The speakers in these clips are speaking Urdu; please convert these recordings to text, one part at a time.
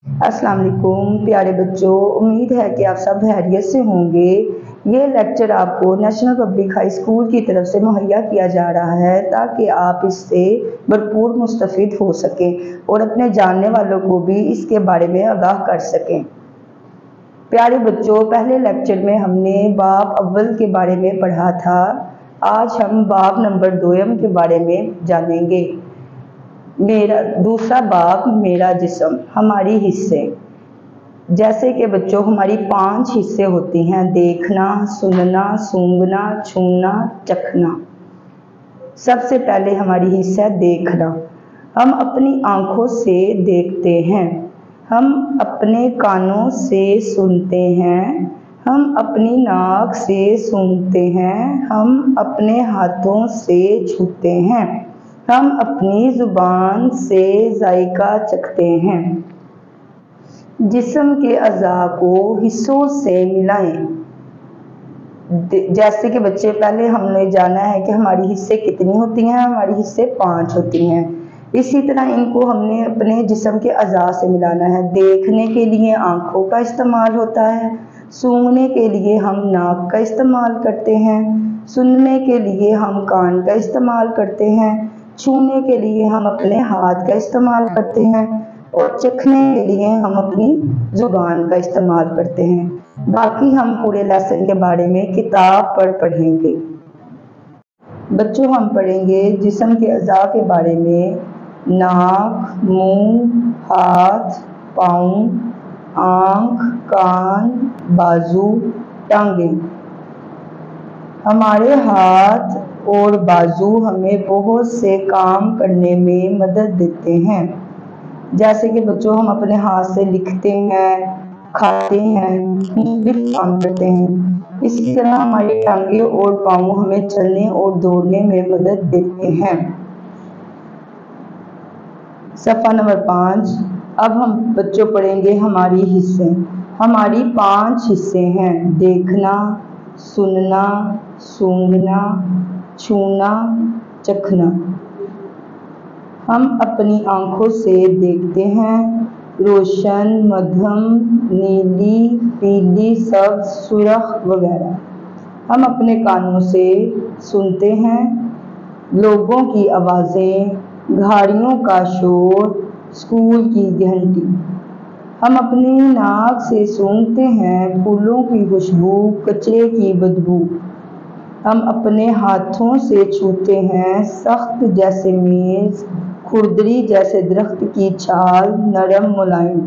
السلام علیکم پیارے بچوں، امید ہے کہ آپ سب خیریت سے ہوں گے۔ یہ لیکچر آپ کو نیشنل پبلک ہائی اسکول کی طرف سے مہیا کیا جا رہا ہے تاکہ آپ اس سے بھرپور مستفید ہو سکیں اور اپنے جاننے والوں کو بھی اس کے بارے میں آگاہ کر سکیں۔ پیارے بچوں، پہلے لیکچر میں ہم نے باب اول کے بارے میں پڑھا تھا۔ آج ہم باب نمبر 2 کے بارے میں جانیں گے۔ دوسرا باب میرا جسم، ہماری حصے۔ جیسے کہ بچوں ہماری 5 حصے ہوتی ہیں: دیکھنا، سننا، سونگھنا، چھونا، چکھنا۔ سب سے پہلے ہماری حصہ ہے دیکھنا۔ ہم اپنی آنکھوں سے دیکھتے ہیں، ہم اپنے کانوں سے سنتے ہیں، ہم اپنی ناک سے سونگھتے ہیں، ہم اپنے ہاتھوں سے چھوتے ہیں، ہم اپنی زبان سے ذائقہ چکھتے ہیں۔ جسم کے اعضاء کو حصوں سے ملائیں۔ جیسے کہ بچے پہلے ہم نے جانا ہے کہ ہماری حصے کتنی ہوتی ہیں، ہماری حصے 5 ہوتی ہیں۔ اسی طرح ان کو ہم نے اپنے جسم کے اعضاء سے ملانا ہے۔ دیکھنے کے لیے آنکھوں کا استعمال ہوتا ہے، سونگھنے کے لیے ہم ناک کا استعمال کرتے ہیں، سننے کے لیے ہم کان کا استعمال کرتے ہیں، چھونے کے لیے ہم اپنے ہاتھ کا استعمال کرتے ہیں اور چکھنے کے لیے ہم اپنی زبان کا استعمال کرتے ہیں۔ باقی ہم پورے لیسن کے بارے میں کتاب پر پڑھیں گے۔ بچوں ہم پڑھیں گے جسم کے اعضاء کے بارے میں: ناک، منہ، ہاتھ، پاؤں، آنکھ، کان، بازو، ٹانگیں۔ ہمارے ہاتھ اور بازو ہمیں بہت سے کام کرنے میں مدد دیتے ہیں۔ جیسے کہ بچوں ہم اپنے ہاتھ سے لکھتے ہیں، کھاتے ہیں، مختلف کام کرتے ہیں۔ اسی طرح ہماری ٹانگیں اور پاؤں ہمیں چلنے اور دوڑنے میں مدد دیتے ہیں۔ صفحہ نمبر 5۔ اب ہم بچوں پڑھیں گے ہماری حصے۔ ہماری 5 حصے ہیں: دیکھنا، سننا، سونگھنا، چھونا، چکھنا۔ ہم اپنی آنکھوں سے دیکھتے ہیں: روشن، مدھم، نیلی، پیلی، سبز، سرخ وغیرہ۔ ہم اپنے کانوں سے سنتے ہیں: لوگوں کی آوازیں، گاڑیوں کا شور، اسکول کی گھنٹی۔ ہم اپنی ناک سے سونگھتے ہیں: پھولوں کی خوشبو، کچرے کی بدبو۔ ہم اپنے ہاتھوں سے چھوتے ہیں: سخت جیسے میز، کھردری جیسے درخت کی چھال، نرم ملائم۔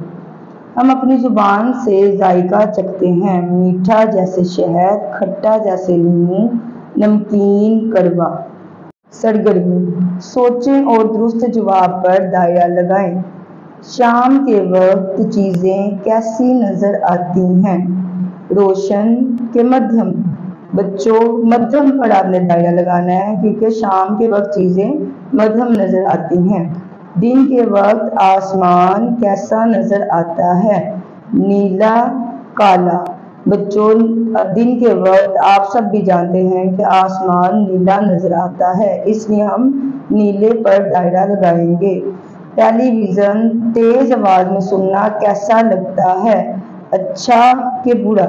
ہم اپنی زبان سے ذائقہ چکھتے ہیں: میٹھا جیسے شہد، کھٹا جیسے لیموں، نمکین، کڑوا۔ سرگرمی: سوچیں اور درست جواب پر دائرہ لگائیں۔ شام کے وقت چیزیں کیسی نظر آتی ہیں؟ روشن کہ مدھم؟ بچوں مدھم پر آپ نے دائرہ لگانا ہے کیونکہ شام کے وقت چیزیں مدھم نظر آتی ہیں۔ دن کے وقت آسمان کیسا نظر آتا ہے؟ نیلا، کالا۔ بچوں دن کے وقت آپ سب بھی جانتے ہیں کہ آسمان نیلا نظر آتا ہے، اس لیے ہم نیلے پر دائرہ لگائیں گے۔ ٹیلی ویژن تیز آواز میں سننا کیسا لگتا ہے؟ اچھا کہ برا؟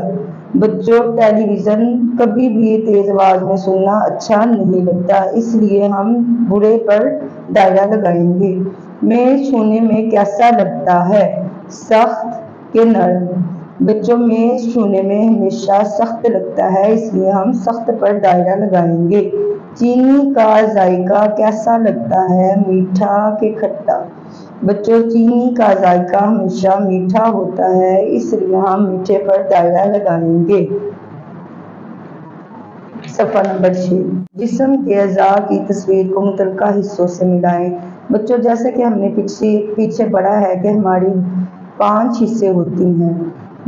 بچوں ٹیلی ویژن کبھی بھی تیز آواز میں سننا اچھا نہیں لگتا، اس لیے ہم برے پر دائرہ لگائیں گے۔ میز چھونے میں کیسا لگتا ہے؟ سخت کہ نرم؟ بچوں میز چھونے میں ہمیشہ سخت لگتا ہے، اس لیے ہم سخت پر دائرہ لگائیں گے۔ چینی کا ذائقہ کیسا لگتا ہے؟ میٹھا کہ کھٹا؟ بچوں چینی کا ذائقہ ہمیشہ میٹھا ہوتا ہے، اس لیے ہم میٹھے پر دائرہ لگائیں گے۔ صفحہ نمبر 6۔ جسم کے اعضاء کی تصویر کو متعلقہ حصوں سے ملائیں۔ بچوں جیسے کہ ہم نے پیچھے پڑھا ہے کہ ہماری 5 حصے ہوتی ہیں،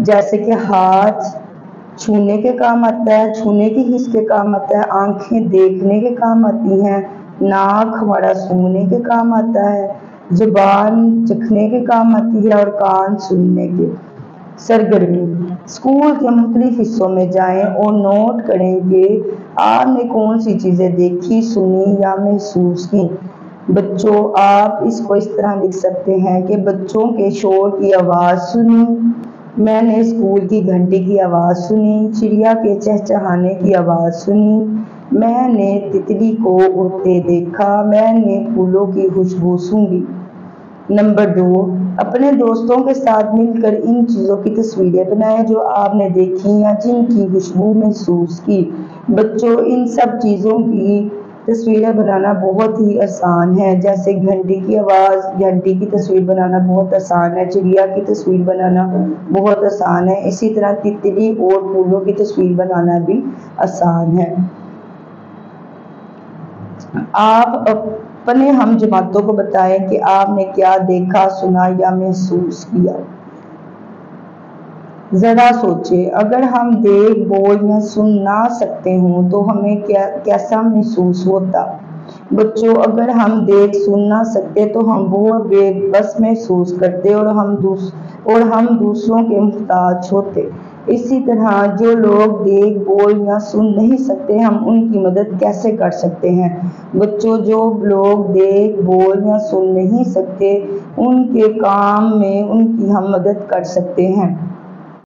جیسے کہ ہاتھ چھونے کے کام آتا ہے، چھونے کی حص کے کام آتا ہے، آنکھیں دیکھنے کے کام آتی ہیں، ناک ہمارا سونگھنے کے کام آتا ہے، زبان چکھنے کے کام آتی ہے اور کان سننے کے۔ سرگرمی: اسکول کے مختلف حصوں میں جائیں اور نوٹ کریں کہ آپ نے کون سی چیزیں دیکھی، سنی یا محسوس کی۔ بچوں آپ اس کو اس طرح لکھ سکتے ہیں کہ بچوں کے شور کی آواز سنی، میں نے اسکول کی گھنٹی کی آواز سنی، چڑیا کے چہچہانے کی آواز سنی، میں نے تتلی کو اڑتے دیکھا، میں نے پھولوں کی خوشبو سونگھی۔ نمبر 2، اپنے دوستوں کے ساتھ مل کر ان چیزوں کی تصویریں بنائیں جو آپ نے دیکھی یا جن کی خوشبو محسوس کی۔ بچوں ان سب چیزوں کی تصویریں بنانا بہت ہی آسان ہے، جیسے گھنٹی کی آواز، گھنٹی کی تصویر بنانا بہت آسان ہے، چڑیا کی تصویر بنانا بہت آسان ہے، اسی طرح تتلی اور پھولوں کی تصویر بنانا بھی آسان ہے۔ آپ اپنے ہم جماعتوں کو بتائیں کہ آپ نے کیا دیکھا، سنا یا محسوس کیا۔ ذرا سوچیں، اگر ہم دیکھ، بول یا سن نہ سکتے ہوں تو ہمیں کیسا محسوس ہوتا؟ بچوں اگر ہم دیکھ سن نہ سکتے تو ہم بہت بے بس محسوس کرتے اور ہم دوسروں کے محتاج ہوتے۔ اسی طرح جو لوگ دیکھ، بول یا سن نہیں سکتے ہم ان کی مدد کیسے کر سکتے ہیں؟ بچوں جو لوگ دیکھ، بول یا سن نہیں سکتے ان کے کام میں ان کی ہم مدد کر سکتے ہیں۔